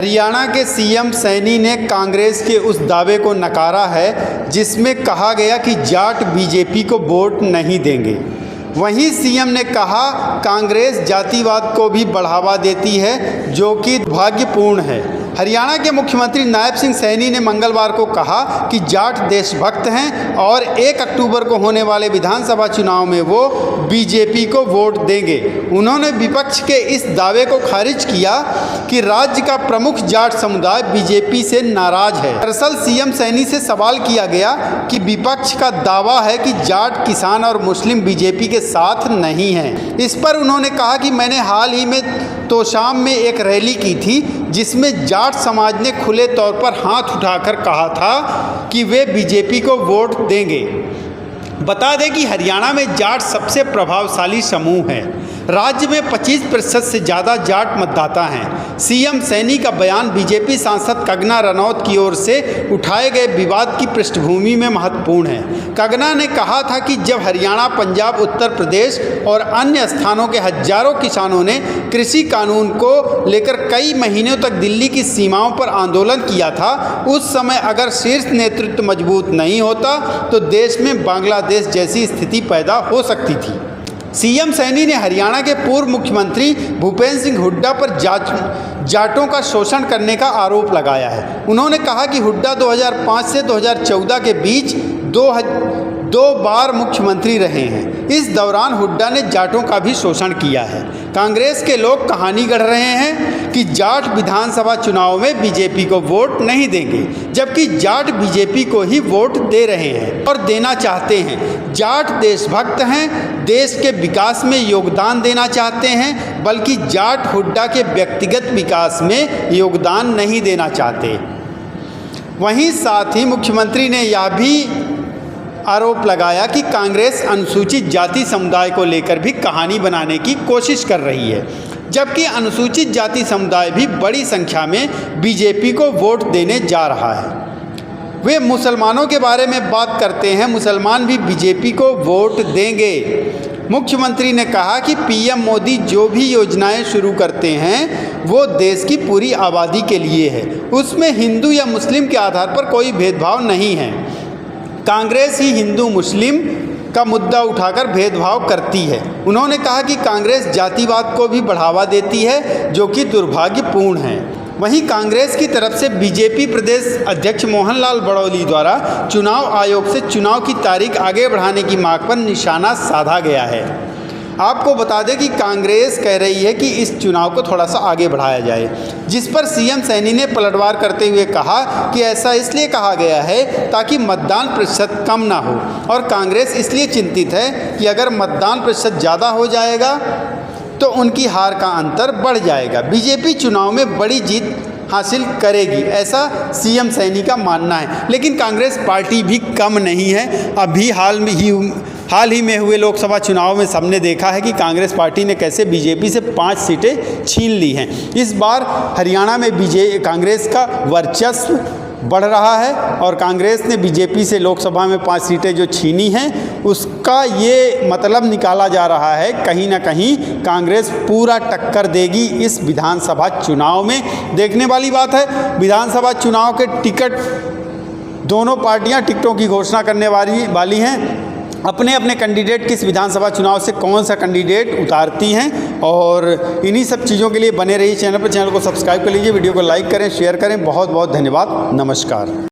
हरियाणा के सीएम सैनी ने कांग्रेस के उस दावे को नकारा है जिसमें कहा गया कि जाट बीजेपी को वोट नहीं देंगे। वहीं सीएम ने कहा कांग्रेस जातिवाद को भी बढ़ावा देती है, जो कि दुर्भाग्यपूर्ण है। हरियाणा के मुख्यमंत्री नायब सिंह सैनी ने मंगलवार को कहा कि जाट देशभक्त हैं और 1 अक्टूबर को होने वाले विधानसभा चुनाव में वो बीजेपी को वोट देंगे। उन्होंने विपक्ष के इस दावे को खारिज किया कि राज्य का प्रमुख जाट समुदाय बीजेपी से नाराज है। दरअसल सीएम सैनी से सवाल किया गया कि विपक्ष का दावा है कि जाट, किसान और मुस्लिम बीजेपी के साथ नहीं हैं। इस पर उन्होंने कहा कि मैंने हाल ही में तोशाम में एक रैली की थी जिसमें जाट समाज ने खुले तौर पर हाथ उठाकर कहा था कि वे बीजेपी को वोट देंगे। बता दें कि हरियाणा में जाट सबसे प्रभावशाली समूह है। राज्य में 25% से ज़्यादा जाट मतदाता हैं। सीएम सैनी का बयान बीजेपी सांसद कंगना रनौत की ओर से उठाए गए विवाद की पृष्ठभूमि में महत्वपूर्ण है। कंगना ने कहा था कि जब हरियाणा, पंजाब, उत्तर प्रदेश और अन्य स्थानों के हजारों किसानों ने कृषि कानून को लेकर कई महीनों तक दिल्ली की सीमाओं पर आंदोलन किया था, उस समय अगर शीर्ष नेतृत्व मजबूत नहीं होता तो देश में बांग्लादेश जैसी स्थिति पैदा हो सकती थी। सीएम सैनी ने हरियाणा के पूर्व मुख्यमंत्री भूपेंद्र सिंह हुड्डा पर जाटों का शोषण करने का आरोप लगाया है। उन्होंने कहा कि हुड्डा 2005 से 2014 के बीच दो बार मुख्यमंत्री रहे हैं। इस दौरान हुड्डा ने जाटों का भी शोषण किया है। कांग्रेस के लोग कहानी गढ़ रहे हैं कि जाट विधानसभा चुनाव में बीजेपी को वोट नहीं देंगे, जबकि जाट बीजेपी को ही वोट दे रहे हैं और देना चाहते हैं। जाट देशभक्त हैं, देश के विकास में योगदान देना चाहते हैं, बल्कि जाट हुड्डा के व्यक्तिगत विकास में योगदान नहीं देना चाहते। वहीं साथ ही मुख्यमंत्री ने यह भी आरोप लगाया कि कांग्रेस अनुसूचित जाति समुदाय को लेकर भी कहानी बनाने की कोशिश कर रही है, जबकि अनुसूचित जाति समुदाय भी बड़ी संख्या में बीजेपी को वोट देने जा रहा है। वे मुसलमानों के बारे में बात करते हैं, मुसलमान भी बीजेपी को वोट देंगे। मुख्यमंत्री ने कहा कि पीएम मोदी जो भी योजनाएं शुरू करते हैं वो देश की पूरी आबादी के लिए है, उसमें हिंदू या मुस्लिम के आधार पर कोई भेदभाव नहीं है। कांग्रेस ही हिंदू मुस्लिम का मुद्दा उठाकर भेदभाव करती है। उन्होंने कहा कि कांग्रेस जातिवाद को भी बढ़ावा देती है, जो कि दुर्भाग्यपूर्ण है। वहीं कांग्रेस की तरफ से बीजेपी प्रदेश अध्यक्ष मोहन लाल बड़ौली द्वारा चुनाव आयोग से चुनाव की तारीख आगे बढ़ाने की मांग पर निशाना साधा गया है। आपको बता दें कि कांग्रेस कह रही है कि इस चुनाव को थोड़ा सा आगे बढ़ाया जाए, जिस पर सीएम सैनी ने पलटवार करते हुए कहा कि ऐसा इसलिए कहा गया है ताकि मतदान प्रतिशत कम ना हो, और कांग्रेस इसलिए चिंतित है कि अगर मतदान प्रतिशत ज़्यादा हो जाएगा तो उनकी हार का अंतर बढ़ जाएगा। बीजेपी चुनाव में बड़ी जीत हासिल करेगी, ऐसा सीएम सैनी का मानना है। लेकिन कांग्रेस पार्टी भी कम नहीं है। अभी हाल ही में हुए लोकसभा चुनाव में सबने देखा है कि कांग्रेस पार्टी ने कैसे बीजेपी से 5 सीटें छीन ली हैं। इस बार हरियाणा में कांग्रेस का वर्चस्व बढ़ रहा है और कांग्रेस ने बीजेपी से लोकसभा में 5 सीटें जो छीनी हैं उसका ये मतलब निकाला जा रहा है कहीं ना कहीं कांग्रेस पूरा टक्कर देगी इस विधानसभा चुनाव में। देखने वाली बात है, विधानसभा चुनाव के टिकट दोनों पार्टियां टिकटों की घोषणा करने वाली हैं। अपने अपने कैंडिडेट किस विधानसभा चुनाव से कौन सा कैंडिडेट उतारती हैं, और इन्हीं सब चीज़ों के लिए बने रहिए चैनल पर। चैनल को सब्सक्राइब कर लीजिए, वीडियो को लाइक करें, शेयर करें। बहुत बहुत धन्यवाद। नमस्कार।